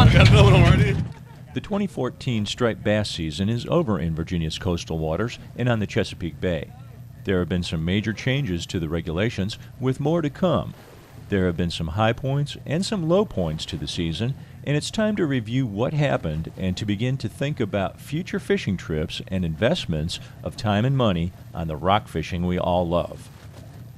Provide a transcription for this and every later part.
one. Got another one already. The 2014 striped bass season is over in Virginia's coastal waters and on the Chesapeake Bay. There have been some major changes to the regulations, with more to come. There have been some high points and some low points to the season, and it's time to review what happened and to begin to think about future fishing trips and investments of time and money on the rock fishing we all love.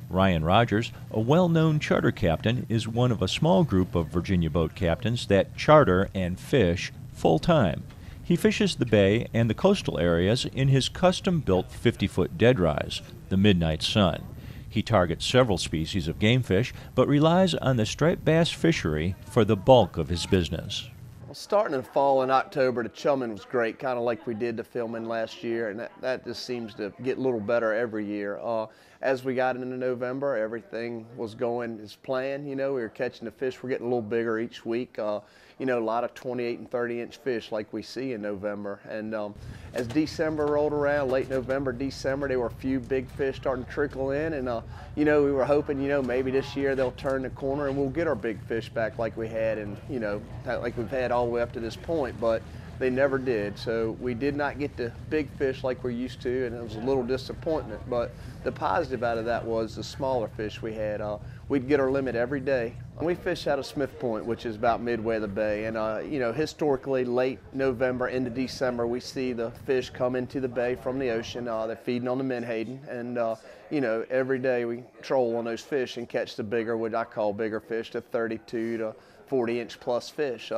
Ryan Rogers, a well-known charter captain, is one of a small group of Virginia boat captains that charter and fish full-time. He fishes the bay and the coastal areas in his custom-built 50-foot dead rise, the Midnight Sun. He targets several species of game fish, but relies on the striped bass fishery for the bulk of his business. Well, starting in fall in October, the chumming was great, kind of like we did the filming last year, and that just seems to get a little better every year. As we got into November, everything was going as planned. You know, we were catching the fish. We're getting a little bigger each week. You know, a lot of 28 and 30-inch fish like we see in November. And as December rolled around, late November, December, there were a few big fish starting to trickle in. And, you know, we were hoping, you know, maybe this year they'll turn the corner and we'll get our big fish back like we had and, you know, like we've had all the way up to this point. But they never did. So we did not get the big fish like we're used to, and it was a little disappointment. But the positive out of that was the smaller fish we had. We'd get our limit every day. We fish out of Smith Point, which is about midway of the bay. And, you know, historically, late November into December, we see the fish come into the bay from the ocean. They're feeding on the menhaden. And, you know, every day we troll on those fish and catch the bigger, what I call bigger fish, the 32 to 40-inch plus fish.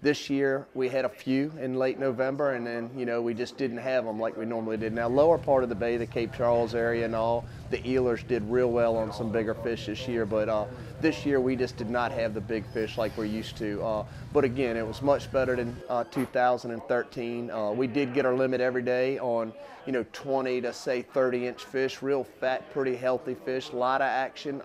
This year we had a few in late November, and then, you know, we just didn't have them like we normally did. Now, lower part of the bay, the Cape Charles area and all, the eelers did real well on some bigger fish this year, but this year we just did not have the big fish like we're used to. But again, it was much better than 2013. We did get our limit every day on, you know, 20 to say 30-inch fish, real fat, pretty healthy fish, a lot of action.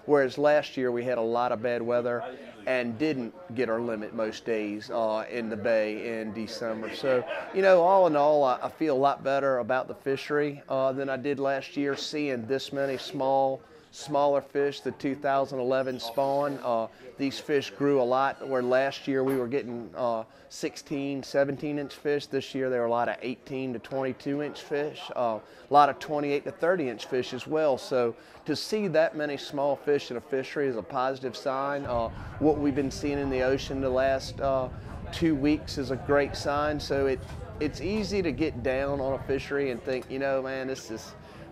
Whereas last year we had a lot of bad weather and didn't get our limit most days in the bay in December. So, you know, all in all, I feel a lot better about the fishery than I did last year, seeing this many smaller fish, the 2011 spawn. These fish grew a lot, where last year we were getting 16, 17-inch fish. This year there were a lot of 18 to 22-inch fish, a lot of 28 to 30-inch fish as well. So to see that many small fish in a fishery is a positive sign. What we've been seeing in the ocean the last 2 weeks is a great sign. So it's easy to get down on a fishery and think, you know, man,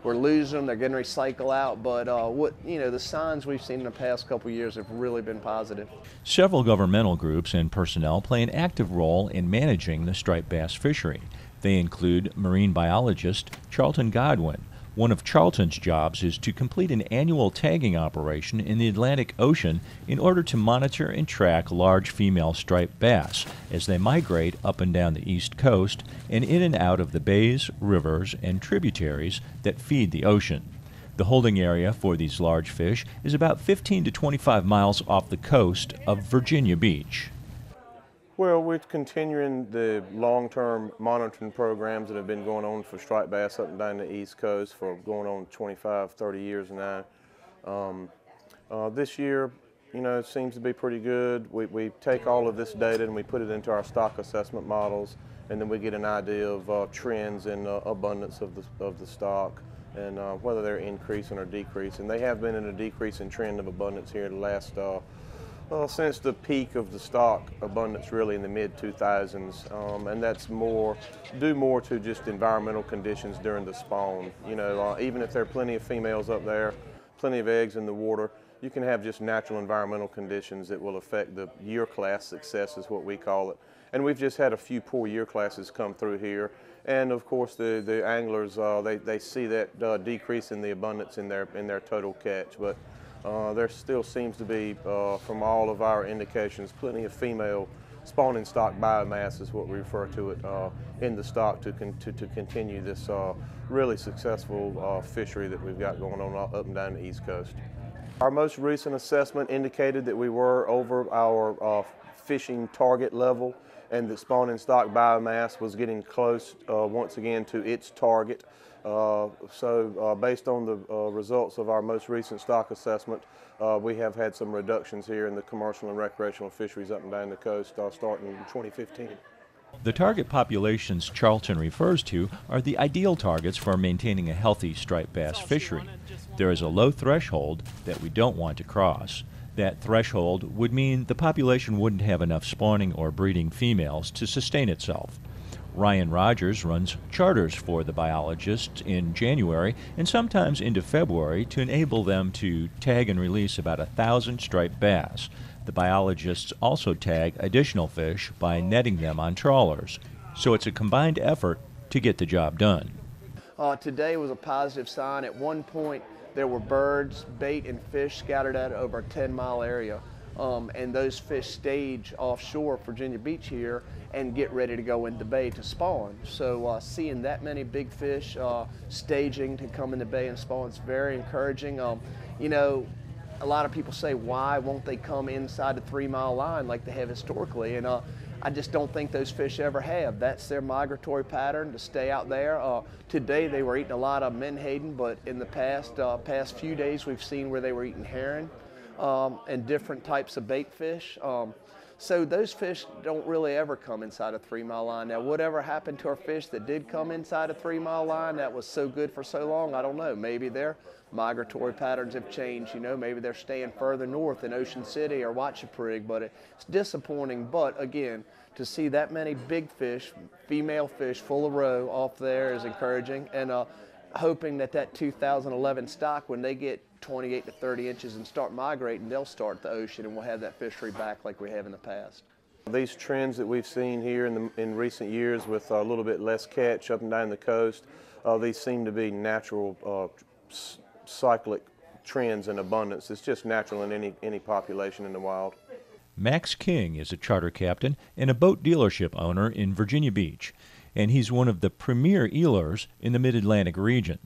we're losing them, they're going to recycle out, but the signs we've seen in the past couple of years have really been positive. Several governmental groups and personnel play an active role in managing the striped bass fishery. They include marine biologist Charlton Godwin. One of Charlton's jobs is to complete an annual tagging operation in the Atlantic Ocean in order to monitor and track large female striped bass as they migrate up and down the East Coast and in and out of the bays, rivers, and tributaries that feed the ocean. The holding area for these large fish is about 15 to 25 miles off the coast of Virginia Beach. Well, we're continuing the long-term monitoring programs that have been going on for striped bass up and down the East Coast for going on 25, 30 years now. This year, you know, it seems to be pretty good. We take all of this data and we put it into our stock assessment models, and then we get an idea of trends in abundance of the stock and whether they're increasing or decreasing. They have been in a decreasing trend of abundance here the last since the peak of the stock abundance really in the mid-2000s, and that's due more to just environmental conditions during the spawn. You know, even if there are plenty of females up there, plenty of eggs in the water, you can have just natural environmental conditions that will affect the year class success is what we call it. And we've just had a few poor year classes come through here, and of course the anglers they see that decrease in the abundance in their total catch, but there still seems to be, from all of our indications, plenty of female spawning stock biomass is what we refer to it in the stock to continue this really successful fishery that we've got going on up and down the East Coast. Our most recent assessment indicated that we were over our fishing target level, and the spawning stock biomass was getting close once again to its target. Based on the results of our most recent stock assessment, we have had some reductions here in the commercial and recreational fisheries up and down the coast starting in 2015. The target populations Charlton refers to are the ideal targets for maintaining a healthy striped bass fishery. There is a low threshold that we don't want to cross. That threshold would mean the population wouldn't have enough spawning or breeding females to sustain itself. Ryan Rogers runs charters for the biologists in January and sometimes into February to enable them to tag and release about 1,000 striped bass. The biologists also tag additional fish by netting them on trawlers. So it's a combined effort to get the job done. Today was a positive sign. At one point, there were birds, bait, and fish scattered out over a 10-mile area. And those fish stage offshore Virginia Beach here and get ready to go into the bay to spawn. So seeing that many big fish staging to come in the bay and spawn is very encouraging. You know, a lot of people say, why won't they come inside the 3-mile line like they have historically? And I just don't think those fish ever have. That's their migratory pattern, to stay out there. Today they were eating a lot of menhaden, but in the past few days we've seen where they were eating herring and different types of bait fish. So those fish don't really ever come inside a 3-mile line. Now, whatever happened to our fish that did come inside a 3-mile line that was so good for so long, I don't know. Maybe their migratory patterns have changed. You know, maybe they're staying further north in Ocean City or Watchaprig, but it's disappointing. But again, to see that many big fish, female fish, full of roe off there is encouraging. And hoping that 2011 stock, when they get 28 to 30 inches and start migrating, they'll start the ocean and we'll have that fishery back like we have in the past. These trends that we've seen here in recent years with a little bit less catch up and down the coast, these seem to be natural cyclic trends in abundance. It's just natural in any population in the wild. Max King is a charter captain and a boat dealership owner in Virginia Beach, and he's one of the premier eelers in the Mid-Atlantic region.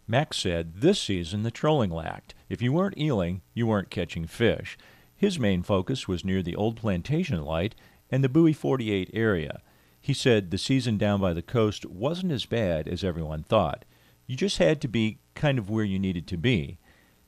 Max said this season the trolling lacked. If you weren't eeling, you weren't catching fish. His main focus was near the old Plantation Light and the Bowie 48 area. He said the season down by the coast wasn't as bad as everyone thought. You just had to be kind of where you needed to be.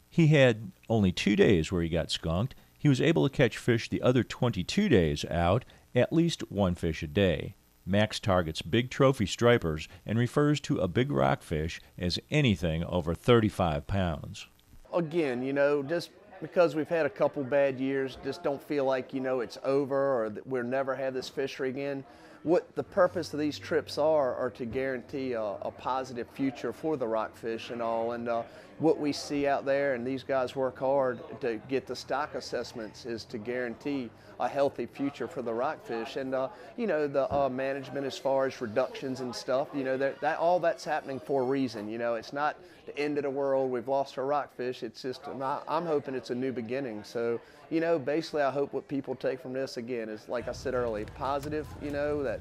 He had only 2 days where he got skunked. He was able to catch fish the other 22 days out, at least 1 fish a day. Max targets big trophy stripers and refers to a big rockfish as anything over 35 pounds. Again, you know, just because we've had a couple bad years, just don't feel like, you know, it's over or that we'll never have this fishery again. What the purpose of these trips are to guarantee a positive future for the rockfish and all. And what we see out there, and these guys work hard to get the stock assessments, is to guarantee a healthy future for the rockfish. And you know, the management as far as reductions and stuff, you know, that all that's happening for a reason. You know, it's not the end of the world. We've lost our rockfish. It's just, I'm hoping it's a new beginning. So, you know, basically I hope what people take from this, again, is, like I said earlier, positive, you know, that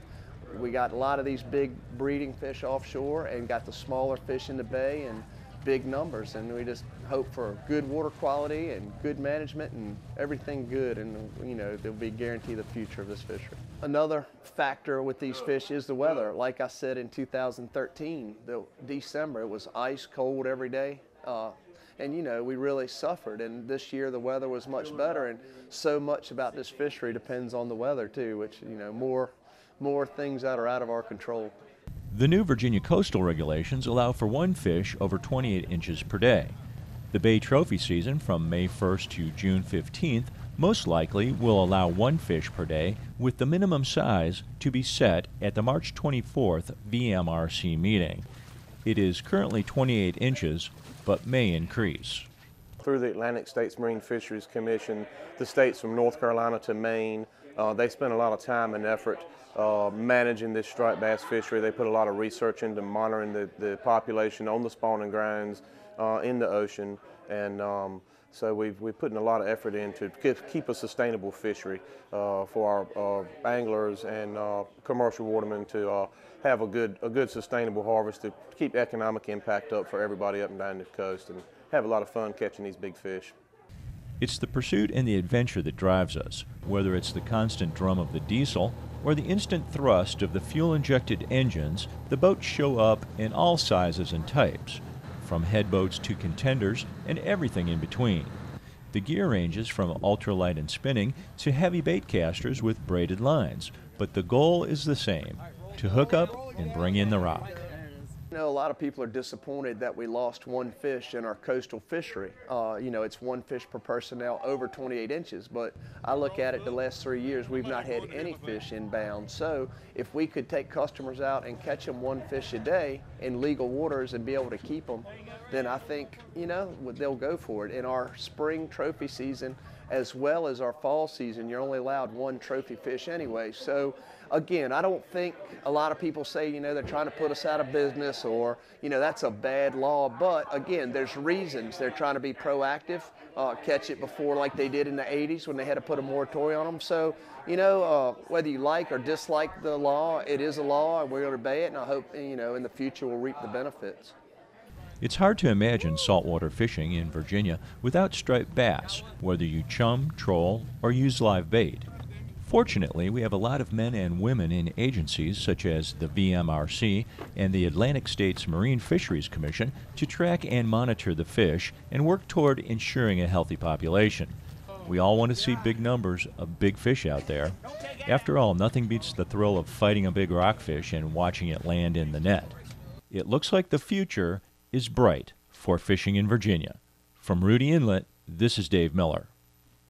we got a lot of these big breeding fish offshore and got the smaller fish in the bay and big numbers, and we just hope for good water quality and good management and everything good, and you know, they'll be guaranteed the future of this fishery. Another factor with these fish is the weather. Like I said, in 2013, December, it was ice cold every day, and you know, we really suffered. And this year the weather was much better, and so much about this fishery depends on the weather too, which, you know, more things that are out of our control. The new Virginia coastal regulations allow for 1 fish over 28 inches per day. The Bay Trophy season from May 1st to June 15th most likely will allow 1 fish per day, with the minimum size to be set at the March 24th VMRC meeting. It is currently 28 inches, but may increase. Through the Atlantic States Marine Fisheries Commission, the states from North Carolina to Maine, they spend a lot of time and effort managing this striped bass fishery. They put a lot of research into monitoring the population on the spawning grounds in the ocean, and so we've put a lot of effort in to keep a sustainable fishery for our anglers and commercial watermen to have a good sustainable harvest, to keep economic impact up for everybody up and down the coast and have a lot of fun catching these big fish. It's the pursuit and the adventure that drives us, whether it's the constant drum of the diesel or the instant thrust of the fuel-injected engines. The boats show up in all sizes and types, from headboats to contenders and everything in between. The gear ranges from ultralight and spinning to heavy bait casters with braided lines, but the goal is the same: to hook up and bring in the rock. You know, a lot of people are disappointed that we lost one fish in our coastal fishery. You know, it's one fish per personnel over 28 inches, but I look at it the last 3 years, we've not had any fish inbound. So if we could take customers out and catch them one fish a day in legal waters and be able to keep them, then I think, you know, they'll go for it. In our spring trophy season, as well as our fall season, you're only allowed one trophy fish anyway. So again, I don't think a lot of people say, you know, they're trying to put us out of business or, you know, that's a bad law. But again, there's reasons. They're trying to be proactive, catch it before like they did in the 80s when they had to put a moratorium on them. So, you know, whether you like or dislike the law, it is a law and we're going to obey it. And I hope, you know, in the future we'll reap the benefits. It's hard to imagine saltwater fishing in Virginia without striped bass, whether you chum, troll, or use live bait. Fortunately, we have a lot of men and women in agencies such as the VMRC and the Atlantic States Marine Fisheries Commission to track and monitor the fish and work toward ensuring a healthy population. We all want to see big numbers of big fish out there. After all, nothing beats the thrill of fighting a big rockfish and watching it land in the net. It looks like the future is bright for fishing in Virginia. From Rudy Inlet, this is Dave Miller.